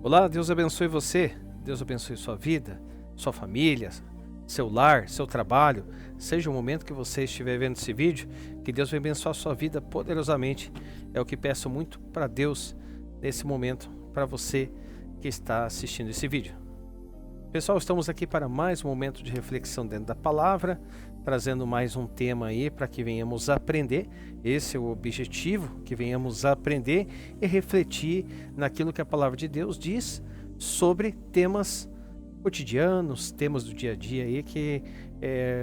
Olá, Deus abençoe você, Deus abençoe sua vida, sua família, seu lar, seu trabalho. Seja o momento que você estiver vendo esse vídeo, que Deus vai abençoar a sua vida poderosamente. É o que peço muito para Deus nesse momento, para você que está assistindo esse vídeo. Pessoal, estamos aqui para mais um momento de reflexão dentro da palavra, trazendo mais um tema aí para que venhamos aprender. Esse é o objetivo, que venhamos aprender e refletir naquilo que a palavra de Deus diz sobre temas cotidianos, temas do dia a dia aí que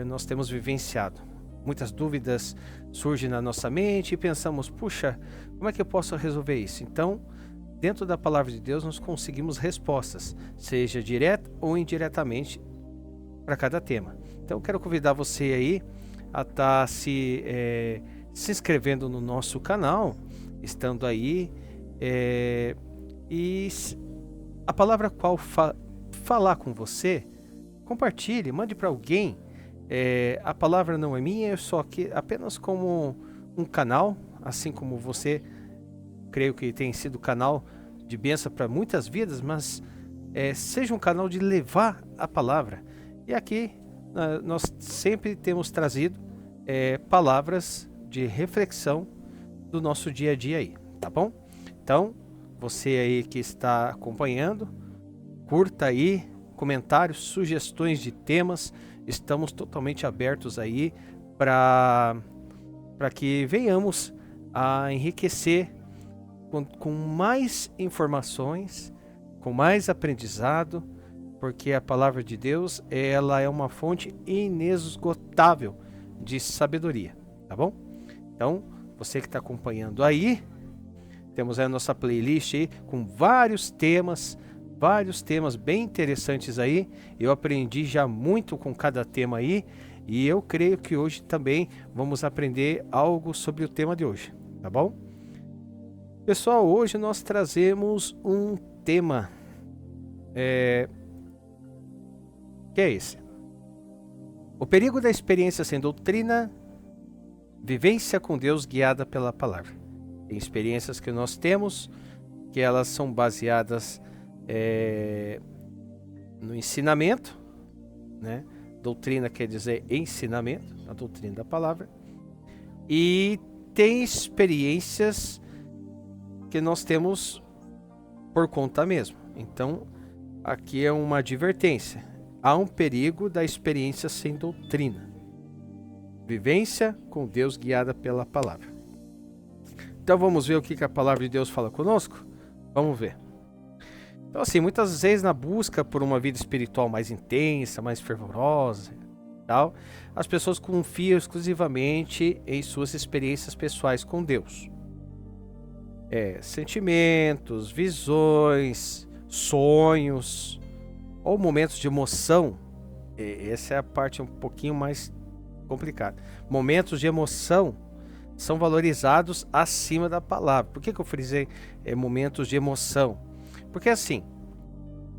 nós temos vivenciado. Muitas dúvidas surgem na nossa mente e pensamos, puxa, como é que eu posso resolver isso? Então, dentro da palavra de Deus nós conseguimos respostas, seja direta ou indiretamente, para cada tema. Então eu quero convidar você aí a estar se inscrevendo no nosso canal, estando aí, e a palavra qual falar com você, compartilhe, mande para alguém. A palavra não é minha, eu sou aqui apenas como um canal, assim como você, creio que tem sido canal de bênção para muitas vidas, mas seja um canal de levar a palavra. E aqui nós sempre temos trazido palavras de reflexão do nosso dia a dia aí, tá bom? Então, você aí que está acompanhando, curta aí, comentários, sugestões de temas, estamos totalmente abertos aí para que venhamos a enriquecer com mais informações, com mais aprendizado, porque a palavra de Deus, ela é uma fonte inesgotável de sabedoria, tá bom? Então, você que está acompanhando aí, temos aí a nossa playlist aí com vários temas bem interessantes aí. Eu aprendi já muito com cada tema aí, e eu creio que hoje também vamos aprender algo sobre o tema de hoje, tá bom? Pessoal, hoje nós trazemos um tema, que é esse: o perigo da experiência sem doutrina, vivência com Deus guiada pela palavra. Tem experiências que nós temos, que elas são baseadas no ensinamento, né? Doutrina quer dizer ensinamento, a doutrina da palavra. E tem experiências que nós temos por conta mesmo. Então, aqui é uma advertência. Há um perigo da experiência sem doutrina. Vivência com Deus guiada pela palavra. Então vamos ver o que a palavra de Deus fala conosco? Vamos ver. Então assim, muitas vezes na busca por uma vida espiritual mais intensa, mais fervorosa, tal, as pessoas confiam exclusivamente em suas experiências pessoais com Deus. Sentimentos, visões, sonhos ou momentos de emoção. Essa é a parte um pouquinho mais complicada. Momentos de emoção são valorizados acima da palavra. Por que eu frisei momentos de emoção? Porque assim,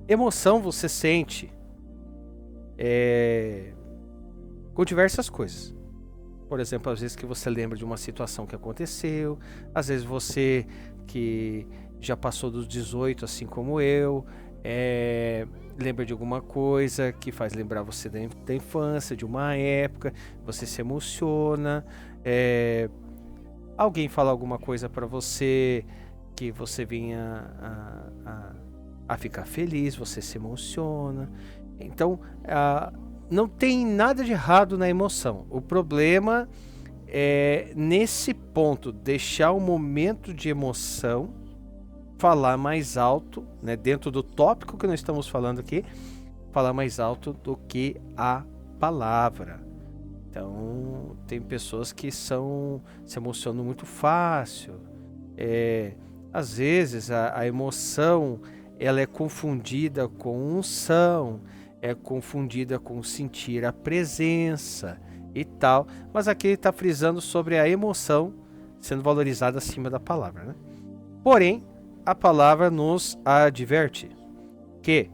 emoção você sente com diversas coisas. Por exemplo, às vezes que você lembra de uma situação que aconteceu, às vezes você que já passou dos 18, assim como eu, lembra de alguma coisa que faz lembrar você da infância, de uma época, você se emociona, alguém fala alguma coisa para você que você vinha a ficar feliz, você se emociona. Então, não tem nada de errado na emoção. O problema é, nesse ponto, deixar o momento de emoção falar mais alto, né, dentro do tópico que nós estamos falando aqui, falar mais alto do que a palavra. Então, tem pessoas que se emocionam muito fácil. Às vezes, a emoção ela é confundida com unção, é confundida com sentir a presença e tal, mas aqui ele está frisando sobre a emoção sendo valorizada acima da palavra, né? Porém, a palavra nos adverte que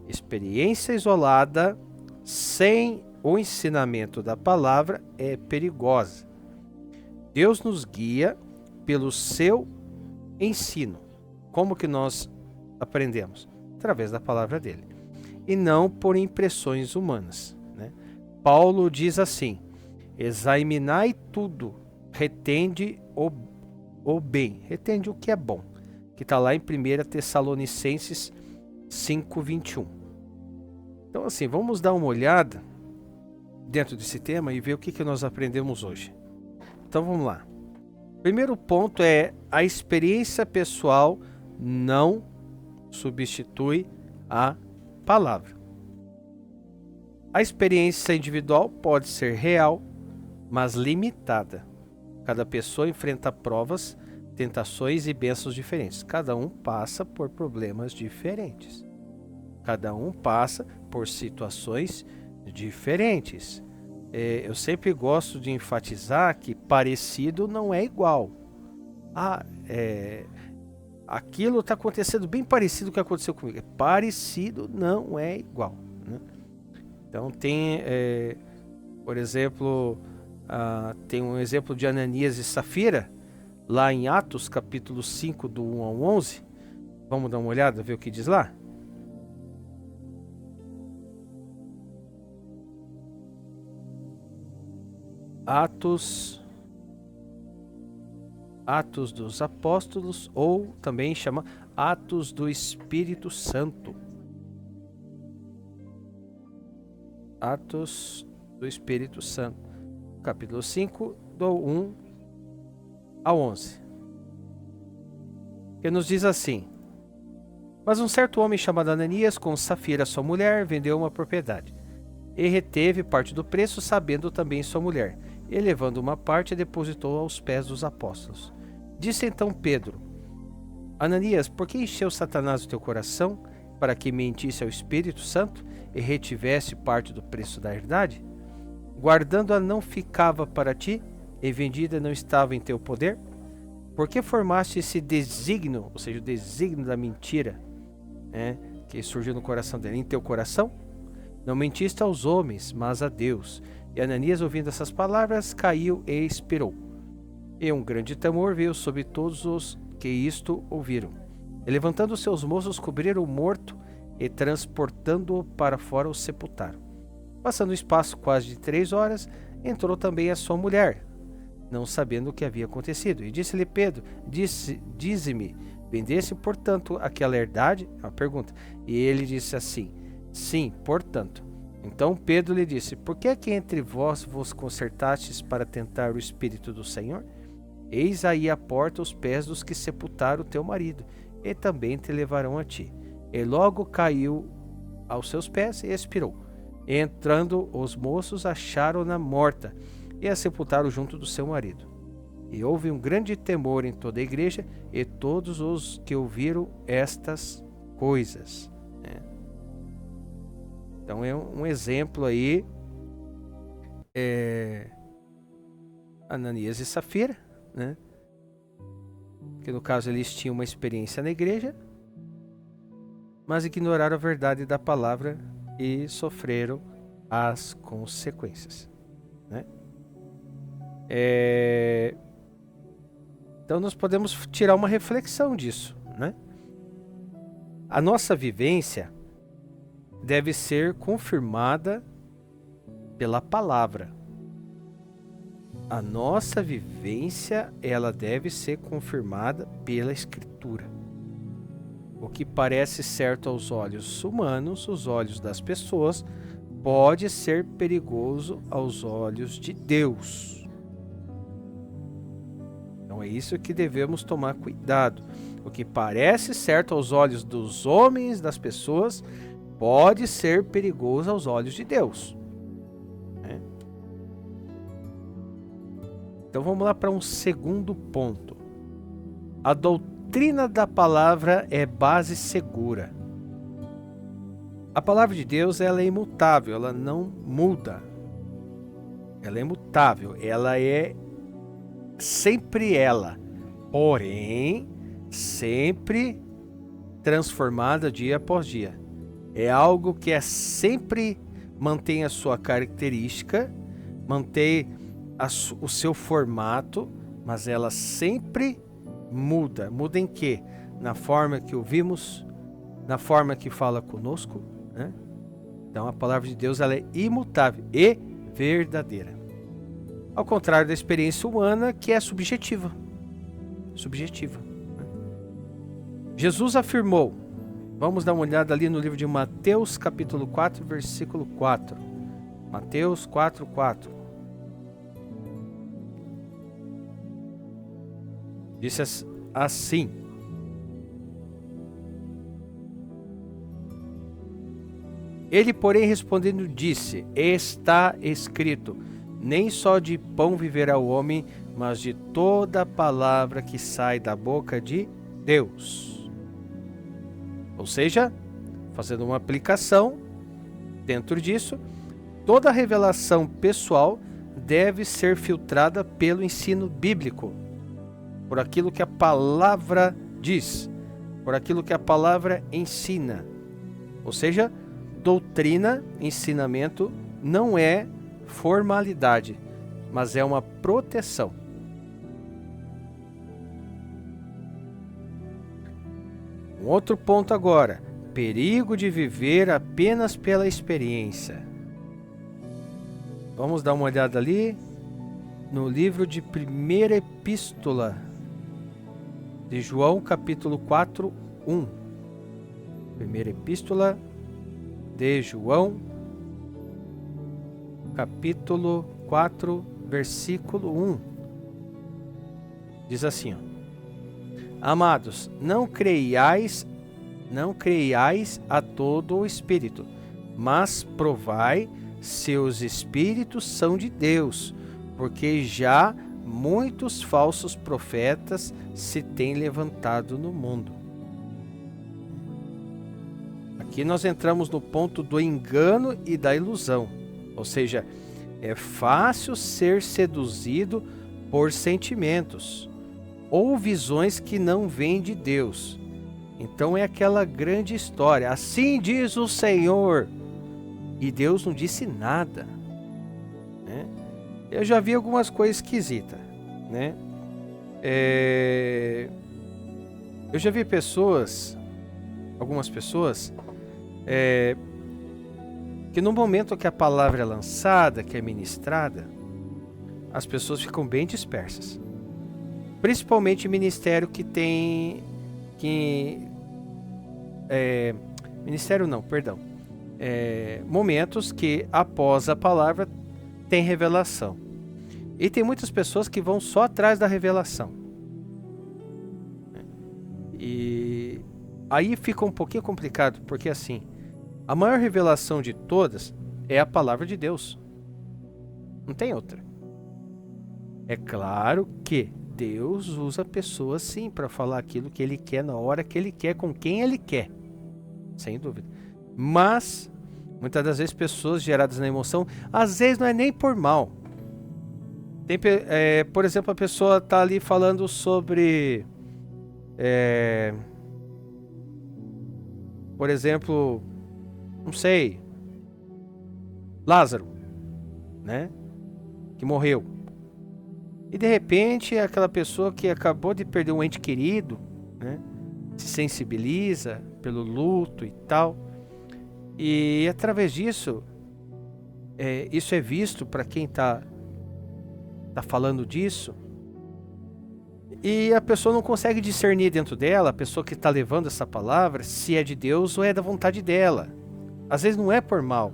experiência isolada sem o ensinamento da palavra é perigosa. Deus nos guia pelo seu ensino. Como que nós aprendemos? Através da palavra dele. E não por impressões humanas, né? Paulo diz assim: examinai tudo, retende o bem, retende o que é bom, que está lá em 1 Tessalonicenses 5:21. Então assim, vamos dar uma olhada dentro desse tema e ver o que nós aprendemos hoje. Então vamos lá. Primeiro ponto é: a experiência pessoal não substitui a palavra. A experiência individual pode ser real, mas limitada. Cada pessoa enfrenta provas, tentações e bênçãos diferentes. Cada um passa por problemas diferentes. Cada um passa por situações diferentes. Eu sempre gosto de enfatizar que parecido não é igual. Aquilo está acontecendo bem parecido com o que aconteceu comigo. Parecido não é igual, né? Então tem, por exemplo, tem um exemplo de Ananias e Safira, lá em Atos capítulo 5, do 1 ao 11. Vamos dar uma olhada, ver o que diz lá? Atos dos Apóstolos, ou também chama Atos do Espírito Santo. Atos do Espírito Santo, capítulo 5, do 1 ao 11. Que nos diz assim: mas um certo homem chamado Ananias, com Safira sua mulher, vendeu uma propriedade, e reteve parte do preço, sabendo também sua mulher, e levando uma parte, depositou aos pés dos apóstolos. Disse então Pedro: Ananias, por que encheu Satanás o teu coração, para que mentisse ao Espírito Santo, e retivesse parte do preço da herdade? Guardando-a não ficava para ti, e vendida não estava em teu poder? Por que formaste esse desígnio, ou seja, o desígnio da mentira, que surgiu no coração dele, em teu coração? Não mentiste aos homens, mas a Deus. E Ananias, ouvindo essas palavras, caiu e expirou. E um grande temor veio sobre todos os que isto ouviram. E levantando seus moços, cobriram o morto e, transportando-o para fora, o sepultaram. Passando o espaço quase de 3 horas, entrou também a sua mulher, não sabendo o que havia acontecido. E disse-lhe Pedro: dize-me, vendeste, portanto, aquela herdade? É uma pergunta. E ele disse assim: sim, portanto. Então Pedro lhe disse: por que é que entre vós vos concertastes para tentar o Espírito do Senhor? Eis aí a porta os pés dos que sepultaram o teu marido, e também te levarão a ti. E logo caiu aos seus pés e expirou. E entrando os moços, acharam-na morta, e a sepultaram junto do seu marido. E houve um grande temor em toda a igreja, e todos os que ouviram estas coisas. Então é um exemplo aí, Ananias e Safira, né? Que no caso eles tinham uma experiência na igreja, mas ignoraram a verdade da palavra e sofreram as consequências, né? Então nós podemos tirar uma reflexão disso, né? A nossa vivência deve ser confirmada pela palavra. A nossa vivência, ela deve ser confirmada pela Escritura. O que parece certo aos olhos humanos, os olhos das pessoas, pode ser perigoso aos olhos de Deus. Então é isso que devemos tomar cuidado. O que parece certo aos olhos dos homens, das pessoas, pode ser perigoso aos olhos de Deus. Então vamos lá para um segundo ponto. A doutrina da palavra é base segura. A palavra de Deus, ela é imutável, ela não muda. Ela é imutável, ela é sempre ela, porém sempre transformada dia após dia. É algo que sempre mantém a sua característica, mantém o seu formato, mas ela sempre muda. Muda em quê? Na forma que ouvimos, na forma que fala conosco, né? Então a palavra de Deus ela é imutável e verdadeira. Ao contrário da experiência humana, que é subjetiva. Subjetiva. Né? Jesus afirmou, vamos dar uma olhada ali no livro de Mateus, capítulo 4, versículo 4. Mateus 4, 4. Disse assim: Ele, porém, respondendo, disse: Está escrito, nem só de pão viverá o homem, mas de toda a palavra que sai da boca de Deus. Ou seja, fazendo uma aplicação dentro disso, toda revelação pessoal deve ser filtrada pelo ensino bíblico, por aquilo que a palavra diz, por aquilo que a palavra ensina. Ou seja, doutrina, ensinamento, não é formalidade, mas é uma proteção. Um outro ponto agora, perigo de viver apenas pela experiência. Vamos dar uma olhada ali no livro de Primeira Epístola de João, capítulo 4, 1. Primeira Epístola de João, capítulo 4, versículo 1. Diz assim, ó: Amados, não creiais a todo o espírito, mas provai se os espíritos são de Deus, porque já muitos falsos profetas se têm levantado no mundo. Aqui nós entramos no ponto do engano e da ilusão, ou seja, é fácil ser seduzido por sentimentos ou visões que não vêm de Deus. Então é aquela grande história, assim diz o Senhor, e Deus não disse nada, né? Eu já vi algumas coisas esquisitas, né? Eu já vi algumas pessoas, que no momento que a palavra é lançada, que é ministrada, as pessoas ficam bem dispersas. Principalmente ministério que tem... momentos que após a palavra tem revelação. E tem muitas pessoas que vão só atrás da revelação. E aí fica um pouquinho complicado, porque assim, a maior revelação de todas é a palavra de Deus. Não tem outra. É claro que Deus usa pessoas sim para falar aquilo que Ele quer, na hora que Ele quer, com quem Ele quer. Sem dúvida. Mas, muitas das vezes, pessoas geradas na emoção, às vezes não é nem por mal. Tem, por exemplo, a pessoa está ali falando sobre... por exemplo, não sei, Lázaro, né? Que morreu. E de repente, aquela pessoa que acabou de perder um ente querido, né? Se sensibiliza pelo luto e tal. E através disso, isso é visto para quem está falando disso. E a pessoa não consegue discernir dentro dela, a pessoa que está levando essa palavra, se é de Deus ou é da vontade dela. Às vezes não é por mal.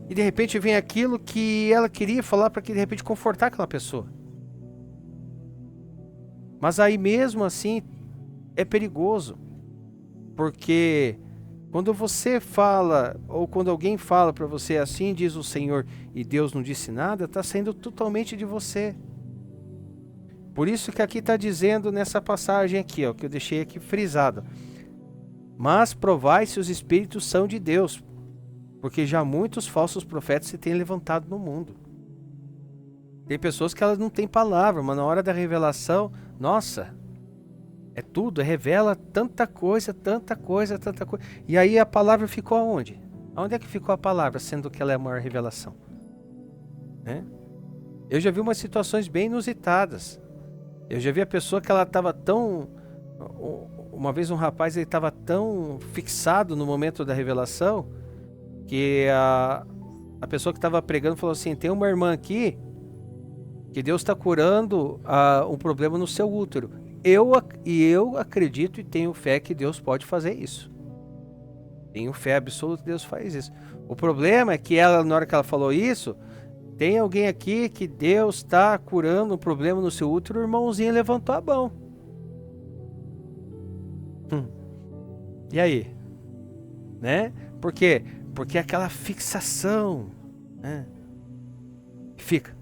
E de repente vem aquilo que ela queria falar para que de repente confortar aquela pessoa. Mas aí mesmo assim é perigoso. Porque quando você fala, ou quando alguém fala para você, assim diz o Senhor, e Deus não disse nada, está saindo totalmente de você. Por isso que aqui está dizendo nessa passagem aqui, ó, que eu deixei aqui frisado. Mas provai se os espíritos são de Deus, porque já muitos falsos profetas se têm levantado no mundo. Tem pessoas que elas não têm palavra, mas na hora da revelação, nossa, é tudo, revela tanta coisa, tanta coisa, tanta coisa. E aí a palavra ficou aonde? Aonde é que ficou a palavra, sendo que ela é a maior revelação? Né? Eu já vi umas situações bem inusitadas. Eu já vi a pessoa que ela estava tão... uma vez um rapaz, ele estava tão fixado no momento da revelação que a pessoa que estava pregando falou assim: tem uma irmã aqui que Deus está curando um problema no seu útero. Eu acredito e tenho fé que Deus pode fazer isso. Tenho fé absoluta que Deus faz isso. O problema é que ela, na hora que ela falou isso, tem alguém aqui que Deus está curando um problema no seu útero, o irmãozinho levantou a mão. E aí? Né? Por quê? Porque é aquela fixação, né? Fica.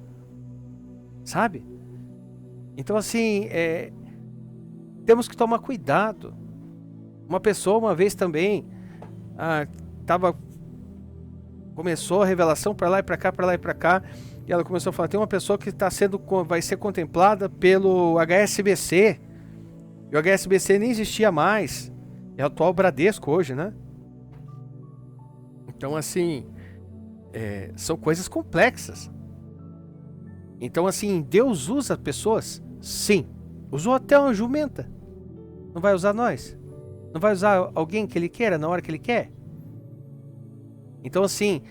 Sabe? Então assim, temos que tomar cuidado. Uma pessoa uma vez também começou a revelação para lá e para cá, para lá e para cá, e ela começou a falar: tem uma pessoa que vai ser contemplada pelo HSBC, e o HSBC nem existia mais, é o atual Bradesco hoje, né? Então assim, são coisas complexas. Então assim, Deus usa pessoas? Sim. Usou até uma jumenta. Não vai usar nós? Não vai usar alguém que Ele queira na hora que Ele quer? Então assim,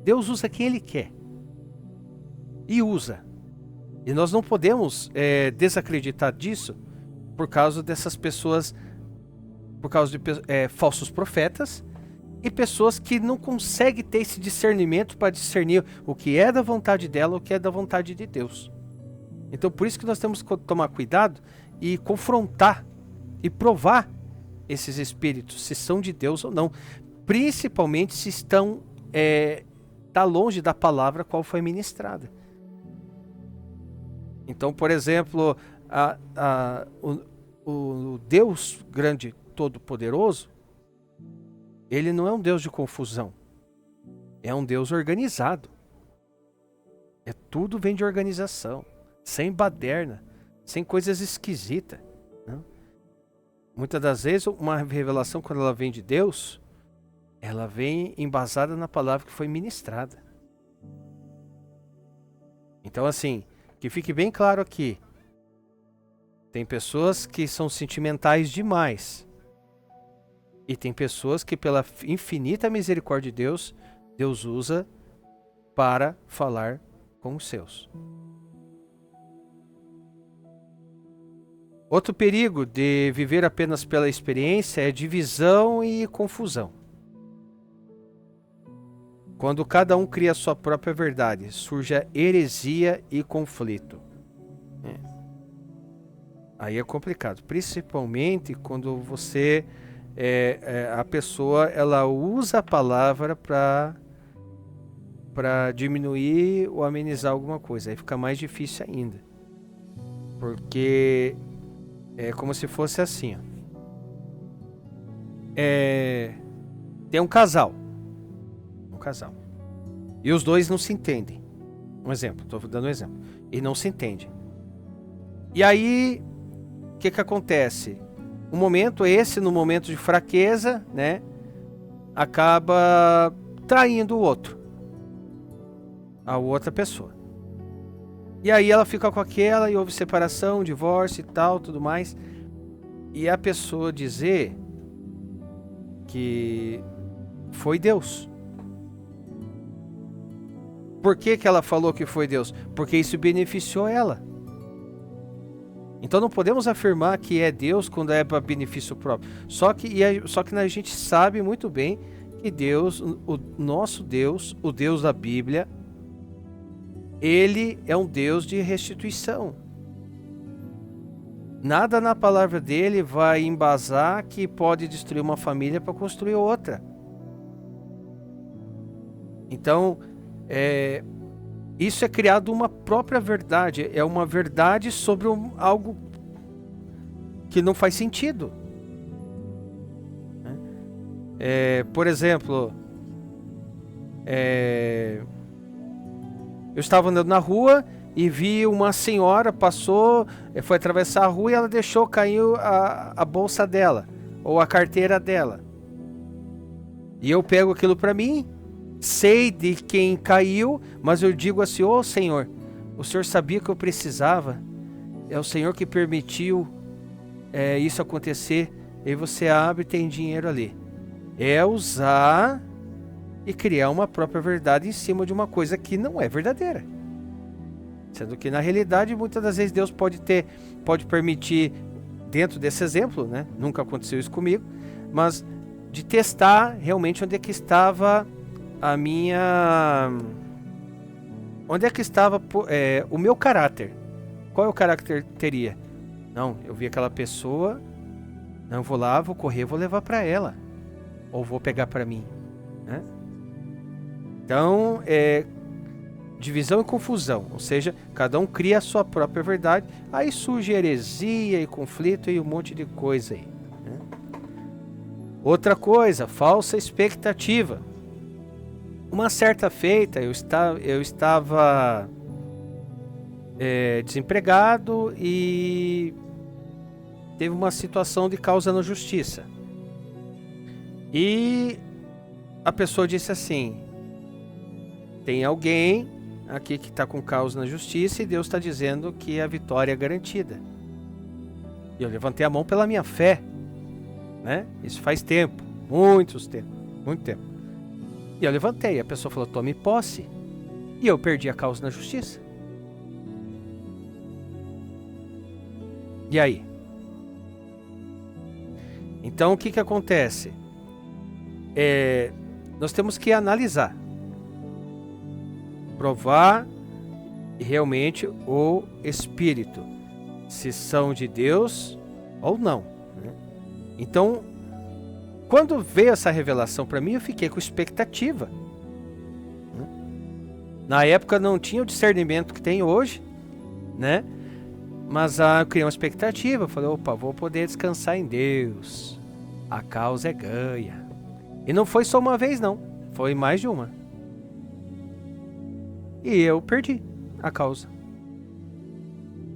Deus usa quem Ele quer. E usa. E nós não podemos desacreditar disso por causa dessas pessoas, por causa de falsos profetas e pessoas que não conseguem ter esse discernimento para discernir o que é da vontade dela, o que é da vontade de Deus. Então por isso que nós temos que tomar cuidado e confrontar e provar esses espíritos, se são de Deus ou não. Principalmente se estão tá longe da palavra qual foi ministrada. Então, por exemplo, o Deus grande, todo-poderoso, Ele não é um Deus de confusão. É um Deus organizado. Tudo vem de organização. Sem baderna. Sem coisas esquisitas. Né? Muitas das vezes, uma revelação, quando ela vem de Deus, ela vem embasada na palavra que foi ministrada. Então assim, que fique bem claro aqui. Tem pessoas que são sentimentais demais. E tem pessoas que, pela infinita misericórdia de Deus, Deus usa para falar com os seus. Outro perigo de viver apenas pela experiência é divisão e confusão. Quando cada um cria a sua própria verdade, surge a heresia e conflito. Aí é complicado, principalmente quando você a pessoa ela usa a palavra para diminuir ou amenizar alguma coisa. Aí fica mais difícil ainda, porque é como se fosse assim, ó. Tem um casal, e os dois não se entendem. Um exemplo, estou dando um exemplo, e não se entendem. E aí o que acontece? No momento de fraqueza, né, acaba traindo o outro, a outra pessoa. E aí ela fica com aquela, e houve separação, divórcio e tal, tudo mais. E a pessoa dizer que foi Deus. Por que ela falou que foi Deus? Porque isso beneficiou ela. Então não podemos afirmar que é Deus quando é para benefício próprio. Só que a gente sabe muito bem que Deus, o nosso Deus, o Deus da Bíblia, Ele é um Deus de restituição. Nada na palavra dele vai embasar que pode destruir uma família para construir outra. Então, isso é criado uma própria verdade. É uma verdade sobre algo que não faz sentido. Por exemplo, eu estava andando na rua e vi uma senhora, passou, foi atravessar a rua e ela deixou cair a bolsa dela, ou a carteira dela. E eu pego aquilo para mim, sei de quem caiu, mas eu digo assim: ô Senhor, o Senhor sabia que eu precisava, é o Senhor que permitiu isso acontecer, e aí você abre e tem dinheiro ali. É usar e criar uma própria verdade em cima de uma coisa que não é verdadeira. Sendo que na realidade muitas das vezes Deus pode permitir, dentro desse exemplo, né? Nunca aconteceu isso comigo, mas de testar realmente onde é que estava o meu caráter. Qual é o caráter que teria? Não, eu vi aquela pessoa, não vou lá, vou correr, vou levar para ela, ou vou pegar para mim, né? Então, divisão e confusão, ou seja, cada um cria a sua própria verdade, aí surge heresia e conflito e um monte de coisa aí, né? Outra coisa, falsa expectativa. Uma certa feita, eu estava desempregado e teve uma situação de causa na justiça. E a pessoa disse assim: tem alguém aqui que está com causa na justiça e Deus está dizendo que a vitória é garantida. E eu levantei a mão pela minha fé, né? Isso faz tempo, muito tempo. E eu levantei, a pessoa falou: tome posse. E eu perdi a causa na justiça. E aí? Então o que acontece? Nós temos que analisar, provar realmente o Espírito, se são de Deus ou não, né? Então, quando veio essa revelação para mim, eu fiquei com expectativa. Na época não tinha o discernimento que tem hoje, né? Mas eu criei uma expectativa. Eu falei: opa, vou poder descansar em Deus. A causa é ganha. E não foi só uma vez, não. Foi mais de uma. E eu perdi a causa.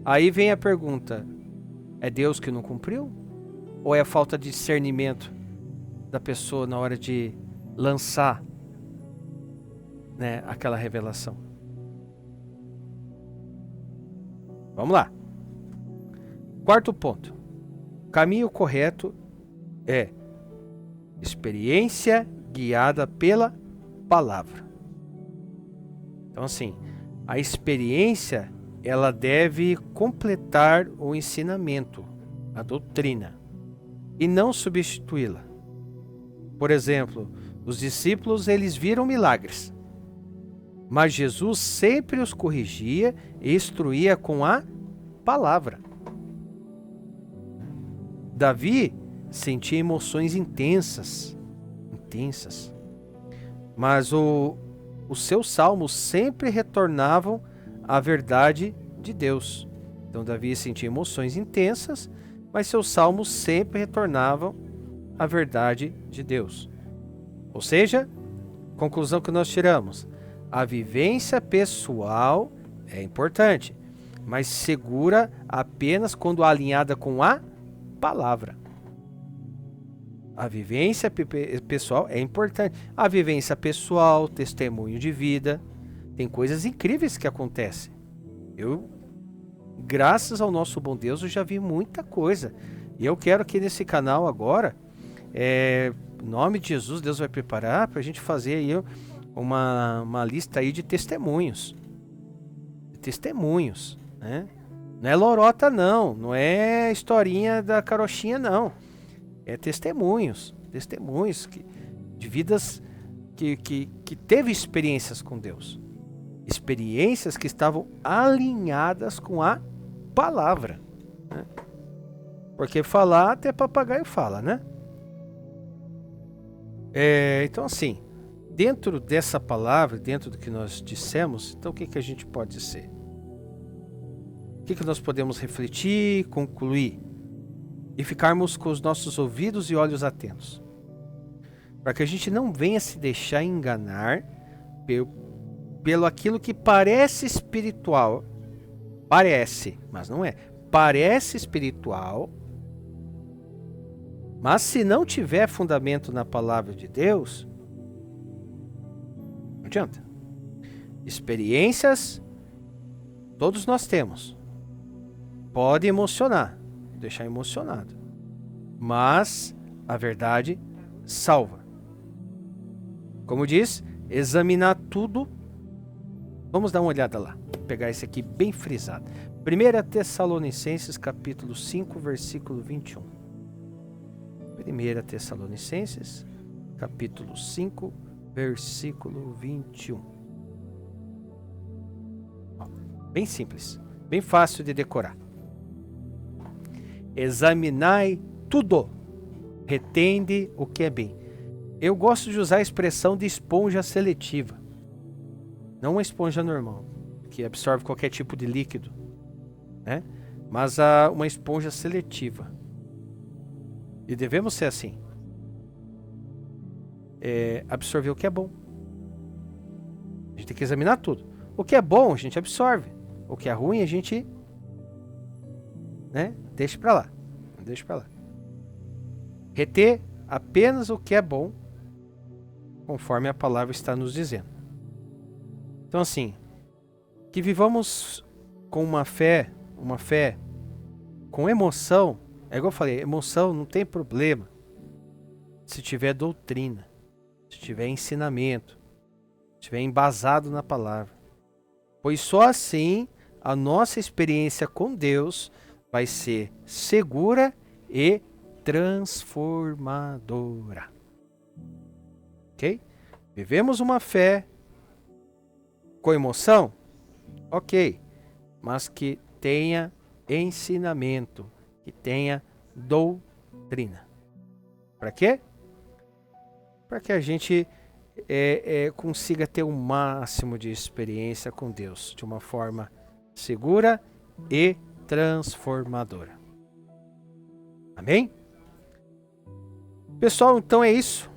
Aí vem a pergunta: é Deus que não cumpriu? Ou é a falta de discernimento da pessoa na hora de lançar, né, aquela revelação? Vamos lá. Quarto ponto. Caminho correto é experiência guiada pela palavra. Então, assim, a experiência, ela deve completar o ensinamento, a doutrina, e não substituí-la. Por exemplo, os discípulos, eles viram milagres, mas Jesus sempre os corrigia e instruía com a palavra. Davi sentia emoções intensas, mas os seus salmos sempre retornavam à verdade de Deus. Então Davi sentia emoções intensas, mas seus salmos sempre retornavam à verdade de Deus. Ou seja, conclusão que nós tiramos: a vivência pessoal é importante, mas segura apenas quando alinhada com a palavra. A vivência pessoal é importante. A vivência pessoal, testemunho de vida, tem coisas incríveis que acontecem. Eu, graças ao nosso bom Deus, eu já vi muita coisa. E eu quero que nesse canal agora, em nome de Jesus, Deus vai preparar para a gente fazer aí uma lista aí de testemunhos. Né? Não é lorota não, não é historinha da carochinha não. É testemunhos de vidas que teve experiências com Deus. Experiências que estavam alinhadas com a palavra, né? Porque falar, até papagaio fala, né? Então assim, dentro dessa palavra, dentro do que nós dissemos, então o que a gente pode dizer? O que nós podemos refletir, concluir e ficarmos com os nossos ouvidos e olhos atentos, para que a gente não venha se deixar enganar pelo aquilo que parece espiritual, mas não é, parece espiritual, mas se não tiver fundamento na palavra de Deus, não adianta. Experiências todos nós temos, pode emocionar, deixar emocionado, mas a verdade salva. Como diz, examinar tudo. Vamos dar uma olhada lá. Vou pegar esse aqui bem frisado. 1 Tessalonicenses capítulo 5, versículo 21. 1 Tessalonicenses capítulo 5, versículo 21. Ó, bem simples, bem fácil de decorar. Examinai tudo, retende o que é bem. Eu gosto de usar a expressão de esponja seletiva. Não uma esponja normal, que absorve qualquer tipo de líquido, né? Mas uma esponja seletiva. E devemos ser assim. Absorver o que é bom. A gente tem que examinar tudo. O que é bom a gente absorve. O que é ruim a gente, né, deixa pra lá. Deixa pra lá. Reter apenas o que é bom, conforme a palavra está nos dizendo. Então assim, que vivamos com uma fé com emoção. É igual eu falei, emoção não tem problema se tiver doutrina, se tiver ensinamento, se tiver embasado na palavra. Pois só assim a nossa experiência com Deus vai ser segura e transformadora. Ok? Vivemos uma fé com emoção? Ok. Mas que tenha ensinamento, que tenha doutrina. Para quê? Para que a gente consiga ter o máximo de experiência com Deus, de uma forma segura e transformadora. Amém? Pessoal, então é isso.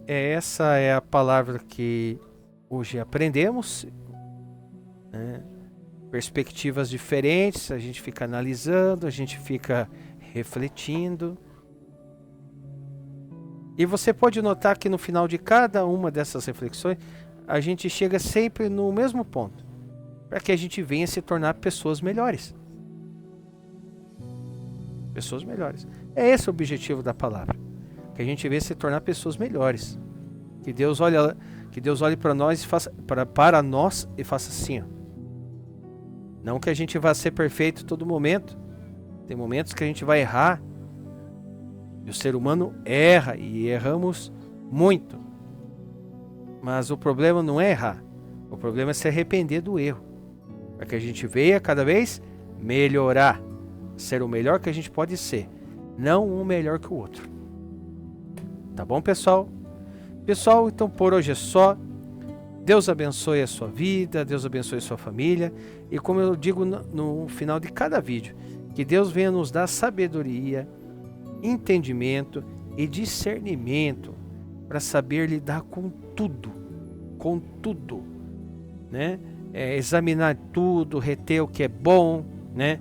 Essa é a palavra que hoje aprendemos, né? Perspectivas diferentes, a gente fica analisando, a gente fica refletindo. E você pode notar que no final de cada uma dessas reflexões, a gente chega sempre no mesmo ponto, para que a gente venha se tornar pessoas melhores. Pessoas melhores. É esse o objetivo da palavra, que a gente venha se tornar pessoas melhores. Que Deus olhe para nós e faça para nós e faça assim, ó. Não que a gente vá ser perfeito todo momento. Tem momentos que a gente vai errar. E o ser humano erra e erramos muito. Mas o problema não é errar. O problema é se arrepender do erro. Para que a gente venha cada vez melhorar. Ser o melhor que a gente pode ser. Não um melhor que o outro. Tá bom, pessoal? Pessoal, então por hoje é só. Deus abençoe a sua vida, Deus abençoe a sua família. E como eu digo no final de cada vídeo, que Deus venha nos dar sabedoria, entendimento e discernimento para saber lidar com tudo, né? Examinar tudo, reter o que é bom, né?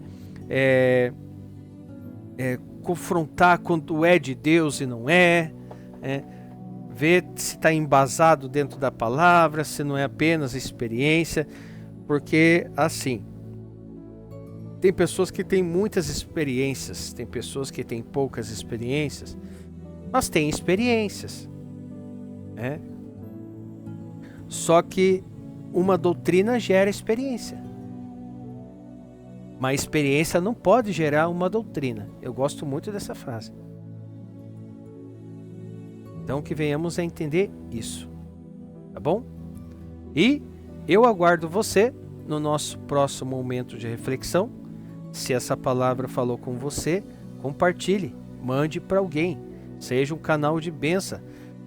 Confrontar quando é de Deus e não é, ver se está embasado dentro da palavra, se não é apenas experiência, porque assim, tem pessoas que têm muitas experiências, tem pessoas que têm poucas experiências, mas têm experiências, né? Só que uma doutrina gera experiência, mas experiência não pode gerar uma doutrina. Eu gosto muito dessa frase. Então que venhamos a entender isso, tá bom? E eu aguardo você no nosso próximo momento de reflexão. Se essa palavra falou com você, compartilhe, mande para alguém, seja um canal de bênção.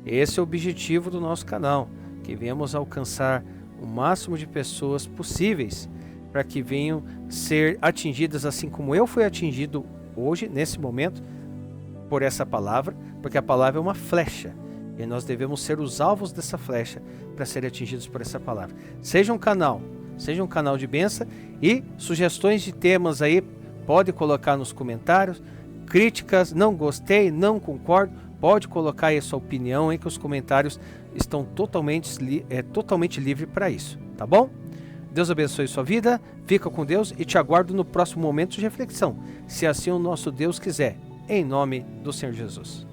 Esse é o objetivo do nosso canal, que venhamos alcançar o máximo de pessoas possíveis, para que venham ser atingidas assim como eu fui atingido hoje, nesse momento, por essa palavra, porque a palavra é uma flecha e nós devemos ser os alvos dessa flecha para serem atingidos por essa palavra. Seja um canal de bênção, e sugestões de temas aí pode colocar nos comentários, críticas, não gostei, não concordo, pode colocar aí a sua opinião aí, que os comentários estão totalmente livre para isso, tá bom? Deus abençoe sua vida, fica com Deus e te aguardo no próximo momento de reflexão, se assim o nosso Deus quiser. em nome do Senhor Jesus.